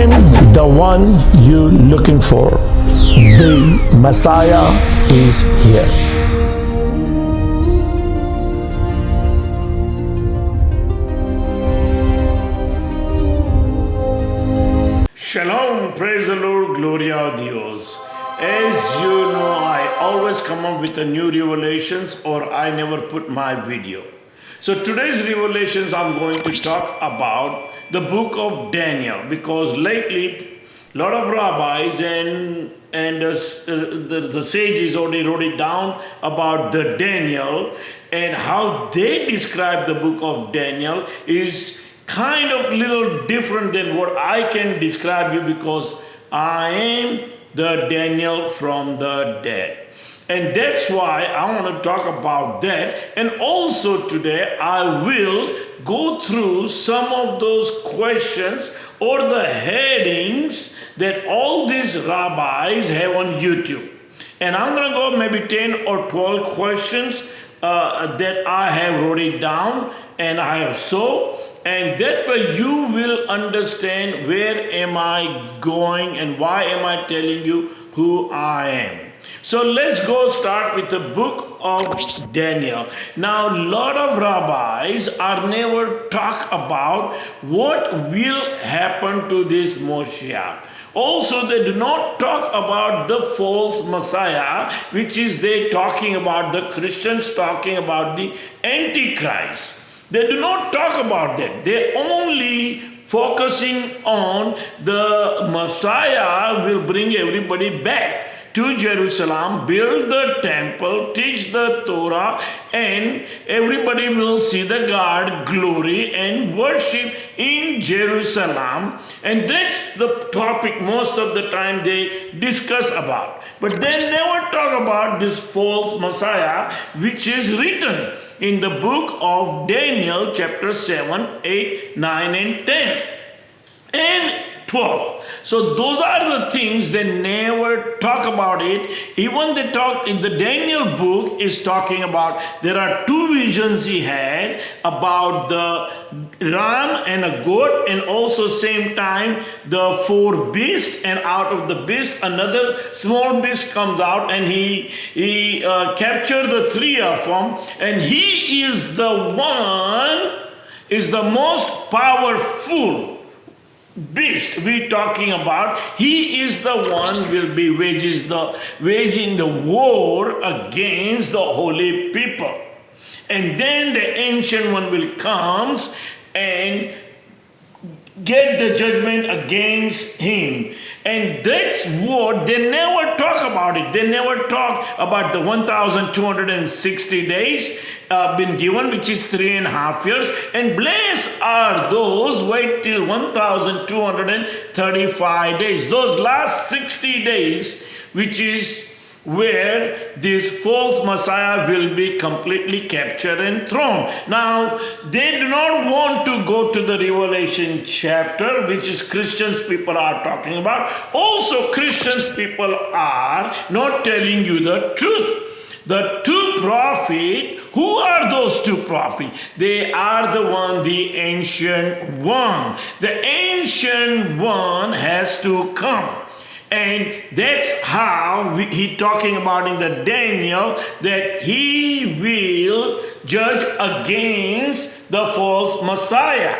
am the one you're looking for. The Messiah is here. Shalom, praise the Lord, gloria a Dios. As you know, I always come up with a new revelations or I never put my video. So today's revelations I'm going to talk about the book of Daniel, because lately a lot of rabbis and the sages already wrote it down about the Daniel, and how they describe the book of Daniel is kind of little different than what I can describe you, because I am the Daniel from the dead. And that's why I want to talk about that. And also today I will go through some of those questions or the headings that all these rabbis have on YouTube. And I'm going to go maybe 10 or 12 questions that I have wrote it down and I have so. And that way you will understand where am I going and why am I telling you who I am. So let's go start with the book of Daniel. Now, a lot of rabbis are never talk about what will happen to this Moshiach. Also, they do not talk about the false Messiah, which is they talking about, the Christians talking about the Antichrist. They do not talk about that. They only focusing on the Messiah will bring everybody back to Jerusalem, build the temple, teach the Torah, and everybody will see the God glory and worship in Jerusalem. And that's the topic most of the time they discuss about. But they never talk about this false Messiah, which is written in the book of Daniel, chapter 7, 8, 9, and 10, and 12. So those are the things they never talk about it. Even they talk in the Daniel book is talking about there are two visions he had about the ram and a goat, and also same time the four beasts, and out of the beast another small beast comes out, and he captured the three of them, and he is the one is the most powerful beast we talking about. He is the one will be waging the war against the holy people. And then the ancient one will comes and get the judgment against him. And that's what they never talk about it. They never talk about the 1260 days been given, which is 3.5 years. And blessed are those wait till 1235 days. Those last 60 days, which is where this false Messiah will be completely captured and thrown. Now, they do not want to go to the Revelation chapter, which is Christians people are talking about. Also, Christians people are not telling you the truth. The two prophets, who are those two prophets? They are the one, the ancient one. The ancient one has to come. And that's how he talking about in the Daniel, that he will judge against the false Messiah.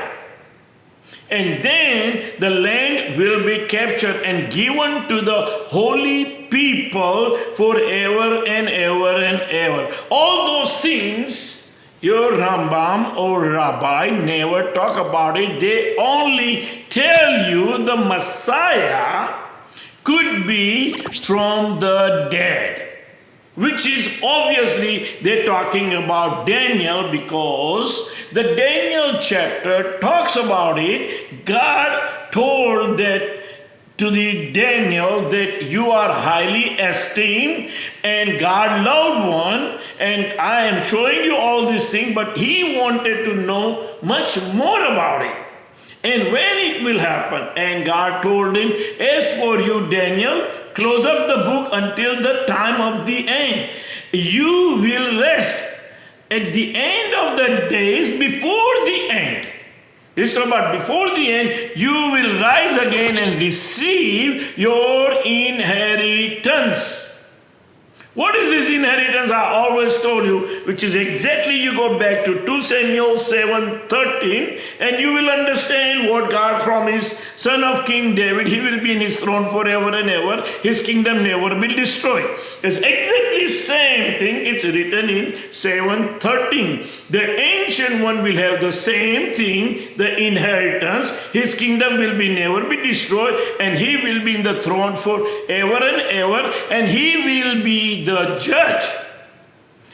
And then the land will be captured and given to the holy people forever and ever and ever. All those things, your Rambam or Rabbi never talk about it. They only tell you the Messiah could be from the dead, which is obviously they're talking about Daniel, because the Daniel chapter talks about it. God told that to the Daniel that you are highly esteemed and God loved one, and I am showing you all these things, but he wanted to know much more about it. And when it will happen, and God told him, as for you, Daniel, close up the book until the time of the end. You will rest at the end of the days before the end. It's about before the end, you will rise again and receive your inheritance. What is this inheritance? I always told you, which is exactly, you go back to 2 Samuel 7:13, and you will understand what God promised, son of King David. He will be in his throne forever and ever. His kingdom never will be destroyed. It's exactly same thing. It's written in 7:13. The ancient one will have the same thing, the inheritance. His kingdom will be never be destroyed, and he will be in the throne forever and ever, and he will be the judge,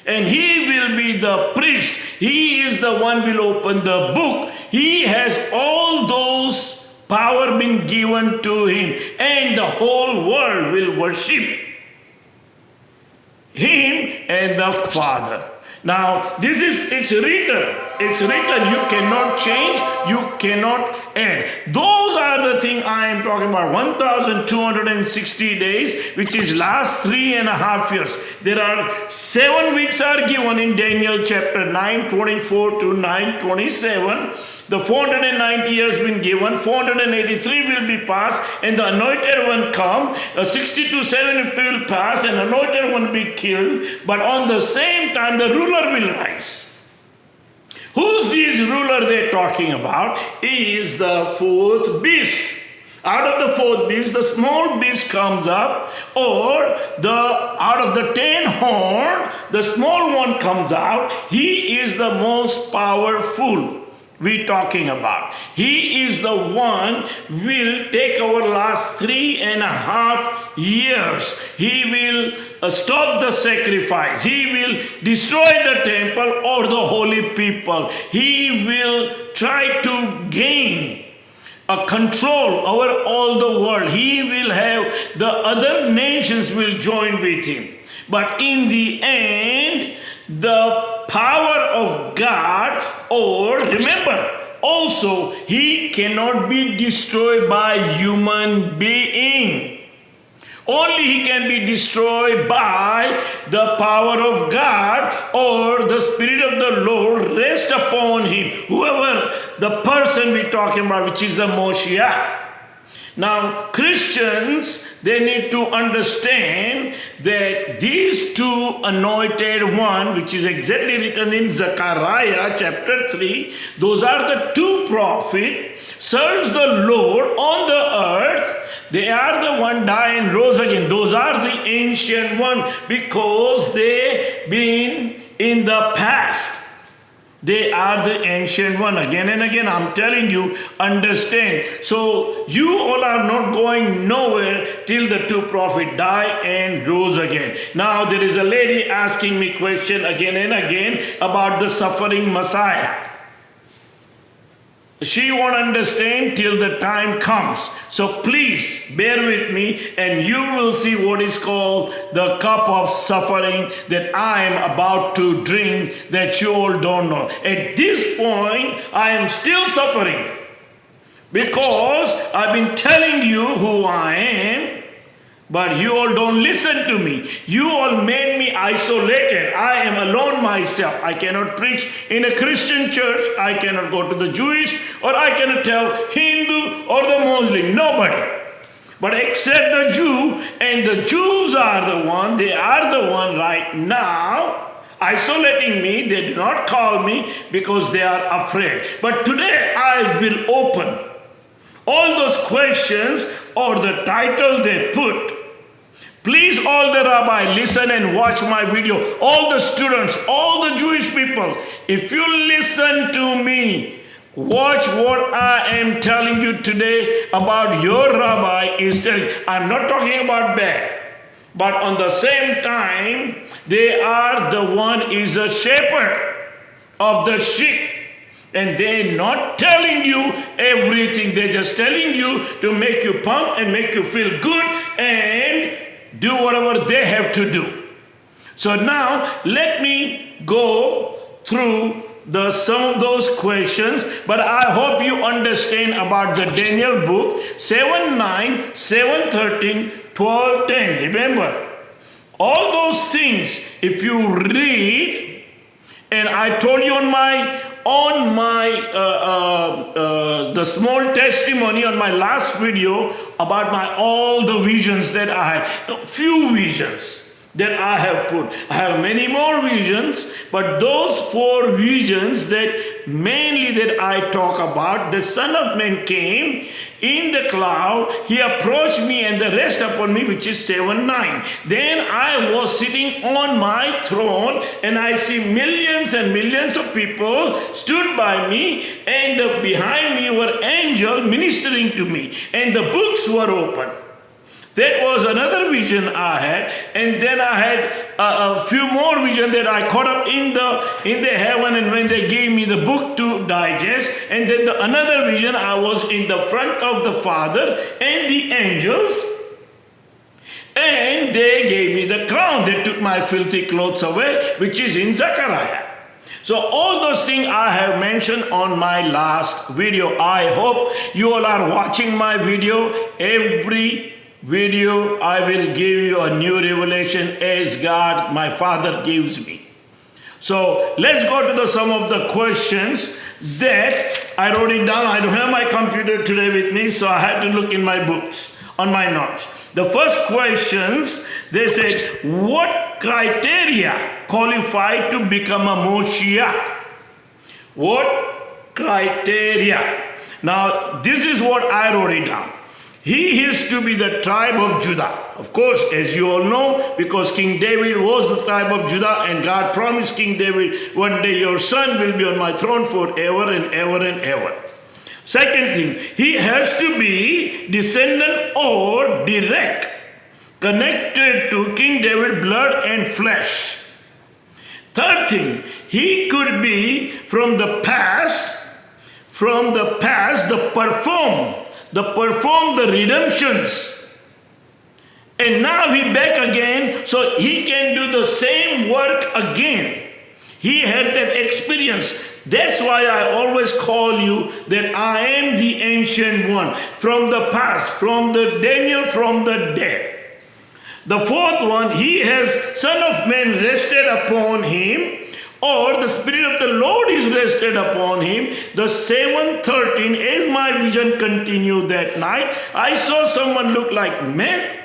and he will be the priest. He is the one will open the book. He has all those power been given to him, and the whole world will worship him and the Father. Now it's written. It's written. You cannot change. You cannot add. Those are the things I am talking about. 1,260 days, which is last 3.5 years. There are 7 weeks are given in Daniel chapter 9:24 to 9:27. The 490 years been given. 483 will be passed, and the anointed one come. 62 will pass, and anointed one be killed. But on the same time, the ruler will rise. Who's this ruler they're talking about? He is the fourth beast. Out of the fourth beast, the small beast comes up, or out of the 10 horn, the small one comes out. He is the most powerful we talking about. He is the one will take our last 3.5 years. He will stop the sacrifice. He will destroy the temple or the holy people. He will try to gain a control over all the world. He will have the other nations will join with him. But in the end, the power of God, or remember, also he cannot be destroyed by human being. Only he can be destroyed by the power of God, or the Spirit of the Lord rest upon him. Whoever the person we're talking about, which is the Moshiach. Now, Christians, they need to understand that these two anointed one, which is exactly written in Zechariah chapter 3, those are the two prophets, serves the Lord on the earth. They are the one died and rose again. Those are the ancient one, because they been in the past. They are the ancient one. Again and again, I'm telling you, understand. So you all are not going nowhere till the two prophets die and rose again. Now there is a lady asking me question again and again about the suffering Messiah. She won't understand till the time comes. So please bear with me, and you will see what is called the cup of suffering that I am about to drink that you all don't know. At this point, I am still suffering because I've been telling you who I am, but you all don't listen to me. You all made me isolated. I am alone myself. I cannot preach in a Christian church. I cannot go to the Jewish, or I cannot tell Hindu or the Muslim. Nobody. But except the Jew, and the Jews are the one, they are the one right now isolating me. They do not call me because they are afraid. But today I will open all those questions or the title they put. Please, all the rabbi, listen and watch my video. All the students, all the Jewish people, if you listen to me, watch what I am telling you today about your rabbi is telling. I'm not talking about bad, but on the same time, they are the one is a shepherd of the sheep. And they're not telling you everything. They're just telling you to make you pump and make you feel good and do whatever they have to do. So now let me go through some of those questions, but I hope you understand about the Daniel book 7:9, 7:13, 12:10. Remember, all those things, if you read, and I told you on my on my the small testimony on my last video about all the visions that I had, few visions that I have put. I have many more visions, but those 4 visions that mainly that I talk about, the Son of Man came in the cloud, he approached me and the rest upon me, which is 7:9. Then I was sitting on my throne and I see millions and millions of people stood by me, and behind me were angels ministering to me, and the books were open. That was another vision I had, and then I had a few more visions that I caught up in the heaven, and when they gave me the book to digest, and then another vision I was in the front of the Father and the angels, and they gave me the crown. They took my filthy clothes away, which is in Zechariah. So all those things I have mentioned on my last video. I hope you all are watching my video. Every video I will give you a new revelation as God, my Father, gives me. So let's go to some of the questions that I wrote it down. I don't have my computer today with me, so I had to look in my books, on my notes. The first questions, they said, what criteria qualify to become a Moshiach? What criteria? Now, this is what I wrote it down. He is to be the tribe of Judah. Of course, as you all know, because King David was the tribe of Judah, and God promised King David, one day your son will be on my throne forever and ever and ever. Second thing, he has to be descendant or direct, connected to King David, blood and flesh. Third thing, he could be from the past, perform the redemptions. And now he back again, so he can do the same work again. He had that experience. That's why I always call you that I am the ancient one, from the past, from the Daniel, from the dead. The fourth one, he has Son of Man rested upon him, or the Spirit of the Lord is rested upon him. The 7:13, as my vision continued that night, I saw someone look like man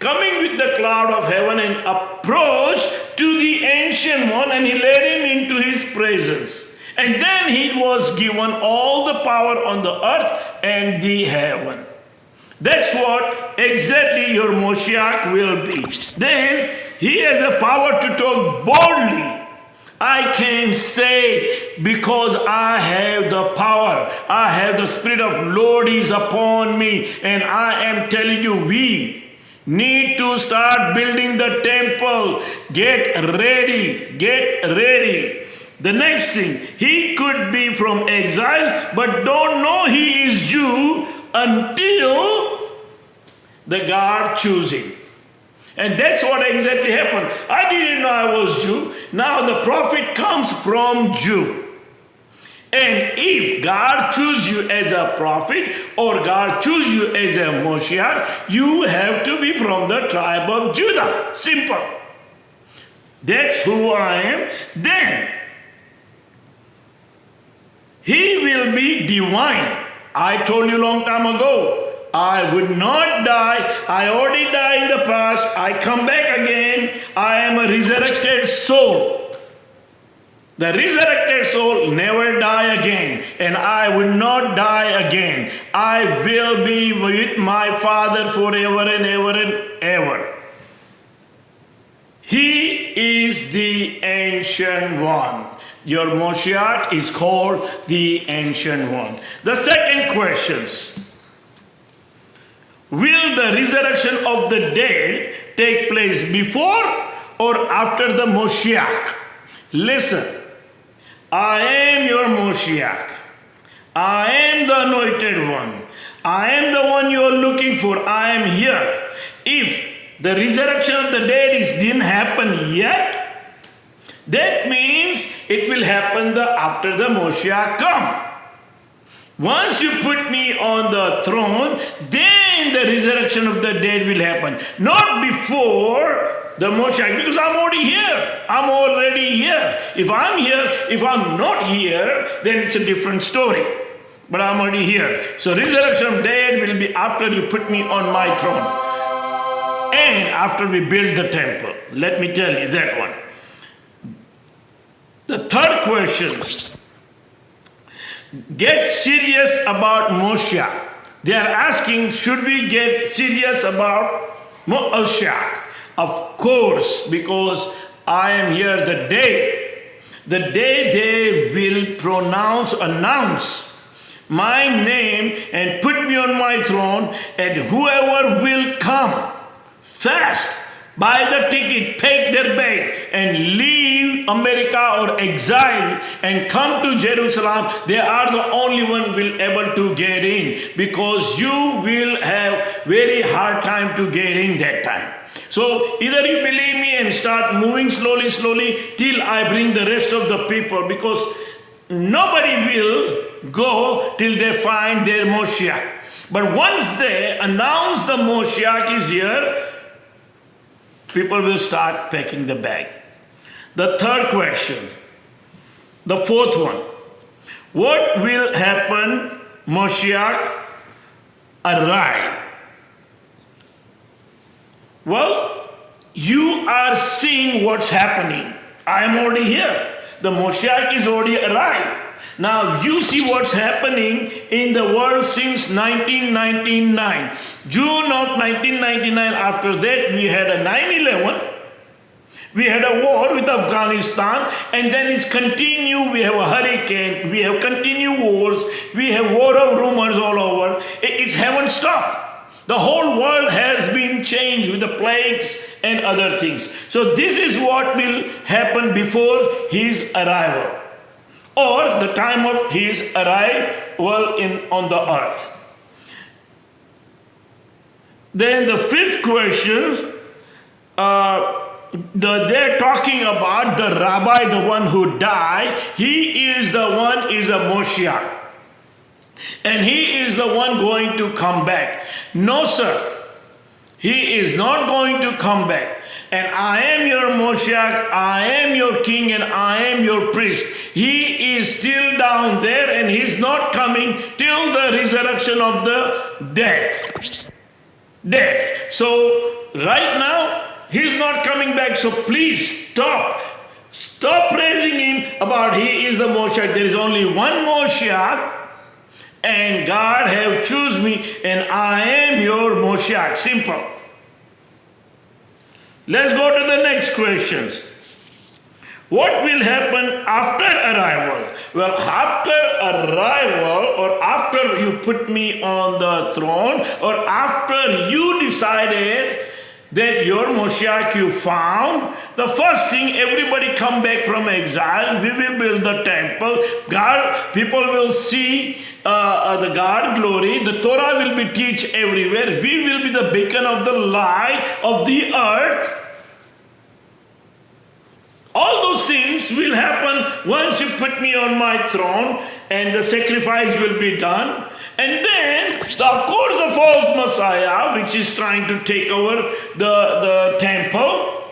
coming with the cloud of heaven and approached to the ancient one, and he led him into his presence. And then he was given all the power on the earth and the heaven. That's what exactly your Moshiach will be. Then he has a power to talk boldly. I can say, because I have the power, I have the Spirit of Lord is upon me, and I am telling you, we need to start building the temple. Get ready, get ready. The next thing, he could be from exile, but don't know he is Jew until the God choose him. And that's what exactly happened. I didn't know I was Jew. Now the prophet comes from Jew. And if God chooses you as a prophet, or God chooses you as a Moshiach, you have to be from the tribe of Judah. Simple. That's who I am. Then he will be divine. I told you a long time ago, I would not die. I already died in the past. I come back again. I am a resurrected soul. The resurrected soul never die again, and I will not die again. I will be with my Father forever and ever and ever. He is the Ancient One. Your Moshiach is called the Ancient One. The second questions. Will the resurrection of the dead take place before or after the Moshiach? Listen, I am your Moshiach. I am the anointed one. I am the one you are looking for. I am here. If the resurrection of the dead didn't happen yet, that means it will happen after the Moshiach come. Once you put me on the throne, then then the resurrection of the dead will happen. Not before the Moshiach, because I'm already here. I'm already here. If I'm here, if I'm not here, then it's a different story. But I'm already here. So resurrection of dead will be after you put me on my throne. And after we build the temple. Let me tell you that one. The third question. Get serious about Moshiach. They are asking, should we get serious about Moshiach? Of course, because I am here the day they will announce my name and put me on my throne, and whoever will come fast, buy the ticket, pack their bag, and leave America or exile and come to Jerusalem, they are the only one will able to get in, because you will have very hard time to get in that time. So either you believe me and start moving slowly till I bring the rest of the people, because nobody will go till they find their Moshiach. But once they announce the Moshiach is here, people will start packing the bag. The third question, the fourth one. What will happen Moshiach arrive? Well, you are seeing what's happening. I am already here. The Moshiach is already arrived. Now you see what's happening in the world since 1999. June of 1999, after that we had a 9/11. We had a war with Afghanistan, and then it's continued. We have a hurricane, we have continued wars, we have war of rumors all over. It haven't stopped. The whole world has been changed with the plagues and other things. So this is what will happen before his arrival, or the time of his arrival on the earth. Then the fifth question, they're talking about the rabbi, the one who died. He is the one, is a Moshiach. And he is the one going to come back. No, sir. He is not going to come back. And I am your Moshiach, I am your king, and I am your priest. He is still down there, and he's not coming till the resurrection of the dead. So right now, he's not coming back. So please stop. Stop praising him about he is the Moshiach. There is only one Moshiach, and God have chosen me, and I am your Moshiach. Simple. Let's go to the next questions. What will happen after arrival? Well, after arrival, or after you put me on the throne, or after you decided that your Moshiach you found, the first thing, everybody come back from exile, we will build the temple, God, people will see the God glory, the Torah will be teach everywhere, we will be the beacon of the light of the earth. All those things will happen once you put me on my throne, and the sacrifice will be done. And then, of course, the false Messiah, which is trying to take over the temple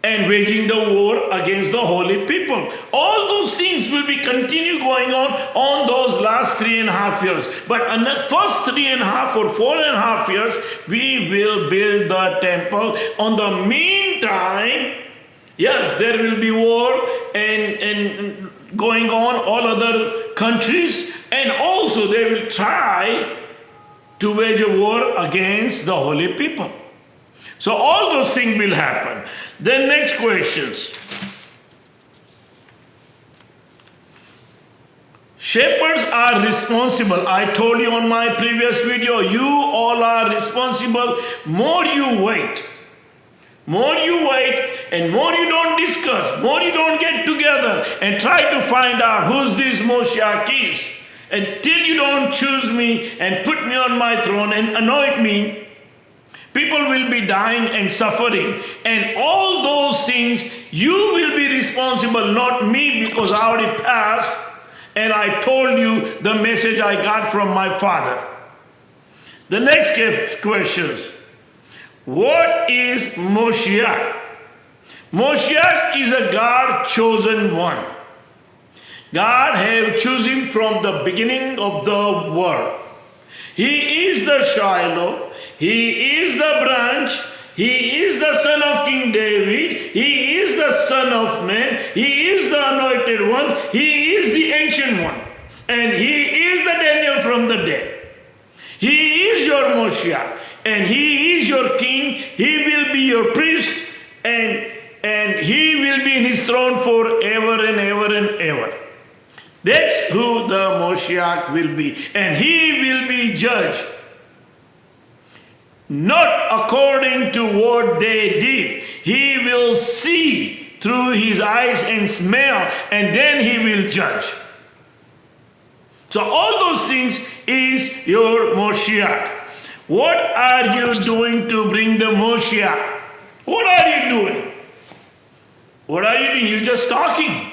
and waging the war against the holy people. All those things will be continue going on those last 3.5 years. But in the first 3.5 or 4.5 years, we will build the temple. On the meantime, yes, there will be war and going on all other countries, and also they will try to wage a war against the holy people. So all those things will happen. Then next questions. Shepherds are responsible. I told you on my previous video, you all are responsible. More you wait, and more you don't discuss, more you don't get together and try to find out who's this Moshiach is. Until you don't choose me and put me on my throne and anoint me, people will be dying and suffering. And all those things, you will be responsible, not me, because I already passed and I told you the message I got from my Father. The next questions. What is Moshiach? Moshiach is a God chosen one. God have chosen from the beginning of the world. He is the Shiloh. He is the branch. He is the son of King David. He is the son of man. He is the anointed one. He is the ancient one. And he is the Daniel from the dead. He is your Moshiach. And he is your king. He will be your priest. And he will be in his throne forever and ever and ever. That's who the Moshiach will be. And he will be judged. Not according to what they did. He will see through his eyes and smell, and then he will judge. So all those things is your Moshiach. What are you doing to bring the Moshiach? What are you doing? What are you doing? You're just talking.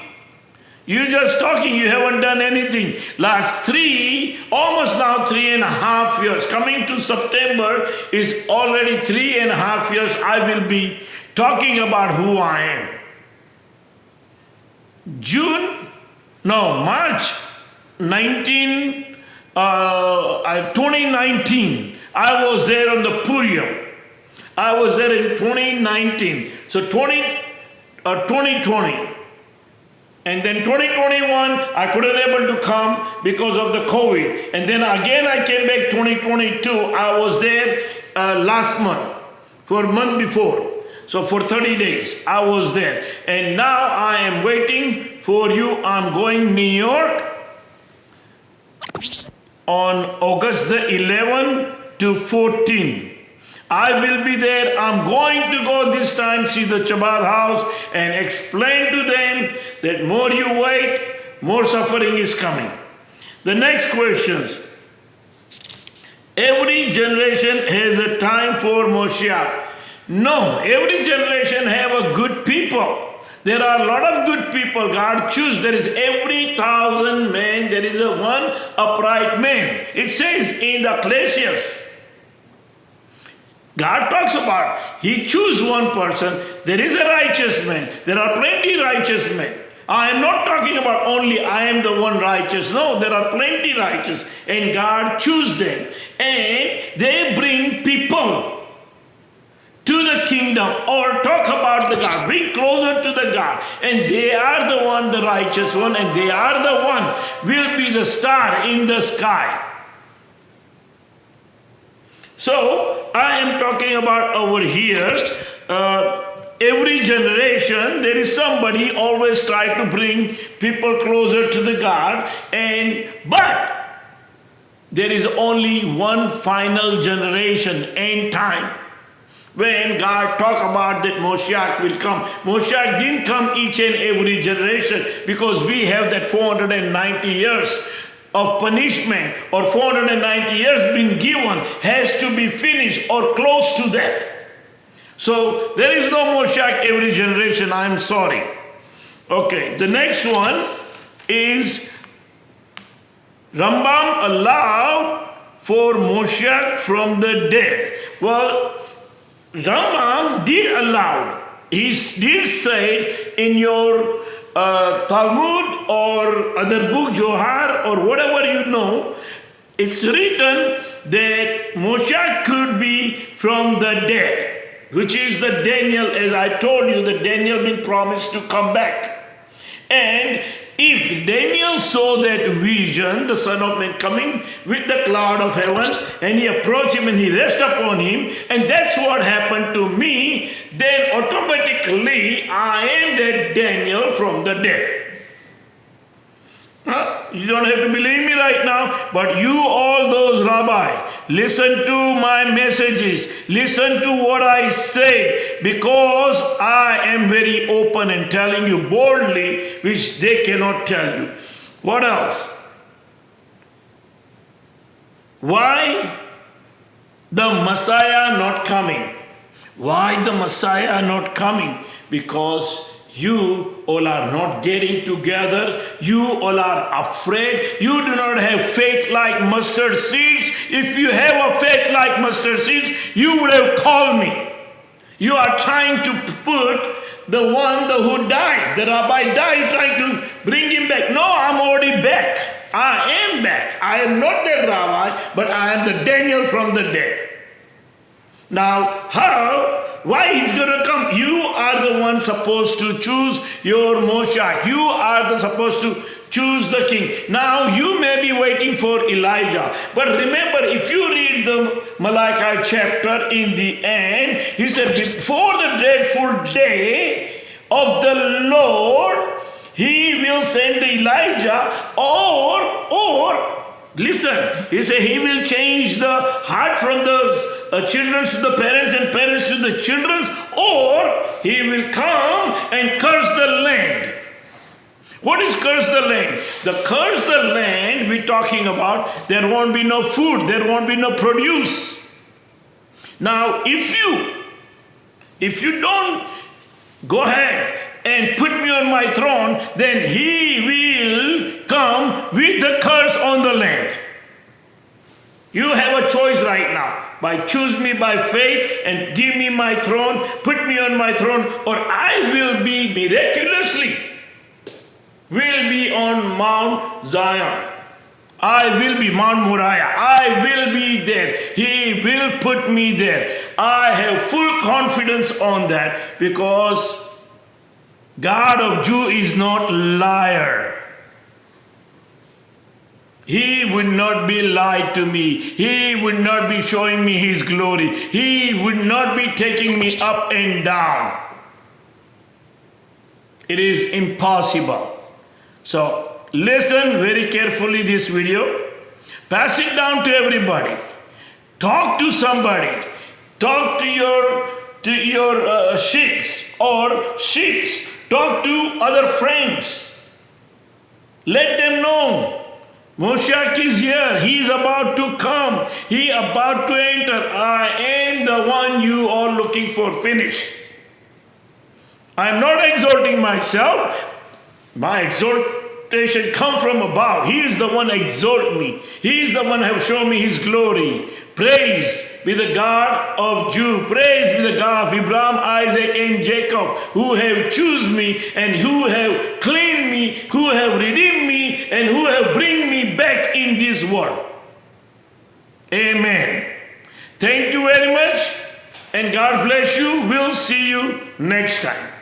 You're just talking. You haven't done anything. Last almost now 3.5 years. Coming to September is already 3.5 years. I will be talking about who I am. March 2019. I was there on the Purim. I was there in 2019. So 2020. And then 2021, I couldn't able to come because of the COVID. And then again, I came back 2022. I was there last month, for a month before. So for 30 days, I was there. And now I am waiting for you. I'm going New York on August the 11th to 14th. I will be there. I'm going to go this time, see the Chabad house and explain to them that more you wait, more suffering is coming. The next questions. Every generation has a time for Moshiach. No, every generation have a good people. There are a lot of good people God choose. There is every 1,000 men, there is a one upright man. It says in the Ecclesiastes. God talks about, he choose one person. There is a righteous man. There are plenty righteous men. I am not talking about only I am the one righteous. No, there are plenty righteous. And God choose them. And they bring people to the kingdom or talk about the God. Bring closer to the God. And they are the one, the righteous one. And they are the one will be the star in the sky. So, I am talking about over here, every generation, there is somebody always try to bring people closer to the God, but there is only one final generation, end time, when God talk about that Moshiach will come. Moshiach didn't come each and every generation because we have that 490 years of punishment or 490 years being given has to be finished or close to that. So there is no Moshiach every generation. I'm sorry. Okay, the next one is Rambam allowed for Moshiach from the dead. Well, Rambam did allow. He did say in your Talmud or other book, Johar, or whatever you know, it's written that Moshiach could be from the dead, which is the Daniel, as I told you, that Daniel been promised to come back. And if Daniel saw that vision, the Son of Man coming with the cloud of heaven, and he approached him and he rested upon him, and that's what happened to me, then automatically I am that Daniel from the dead. You don't have to believe me right now, but you all those rabbis, listen to my messages, listen to what I say, because I am very open and telling you boldly, which they cannot tell you. What else? Why the Messiah not coming? Why the Messiah not coming? Because You all are not getting together. You all are afraid. You do not have faith like mustard seeds. If you have a faith like mustard seeds, you would have called me. You are trying to put the one who died. The rabbi died, trying to bring him back. No, I'm already back. I am back. I am not the rabbi, but I am the Daniel from the dead. Now, how? Why he's going to come? You are the one supposed to choose your Moshiach. You are supposed to choose the king. Now, you may be waiting for Elijah. But remember, if you read the Malachi chapter in the end, he said, before the dreadful day of the Lord, he will send Elijah or listen, he said he will change the heart from the children to the parents and parents to the children, or he will come and curse the land. What is curse the land? The curse the land we're talking about, there won't be no food, there won't be no produce. Now, if you don't go ahead and put me on my throne, then he will come with the curse on the land. You have a choice right now. By choose me by faith and give me my throne, put me on my throne, or I will be miraculously, will be on Mount Zion. I will be Mount Moriah. I will be there. He will put me there. I have full confidence on that because God of Jew is not liar. He would not be lied to me. He would not be showing me his glory. He would not be taking me up and down. It is impossible. So listen very carefully this video. Pass it down to everybody. Talk to somebody. Talk to your sheep or sheep. Talk to other friends. Let them know Moshiach is here. He is about to come. He is about to enter. I am the one you are looking for. Finish. I am not exalting myself. My exaltation comes from above. He is the one exalt me. He is the one who have shown me his glory. Praise be the God of Jew. Praise be the God of Abraham, Isaac, and Jacob, who have chosen me and who have cleaned me, who have redeemed me, and who have bring me back in this world. Amen. Thank you very much, and God bless you. We'll see you next time.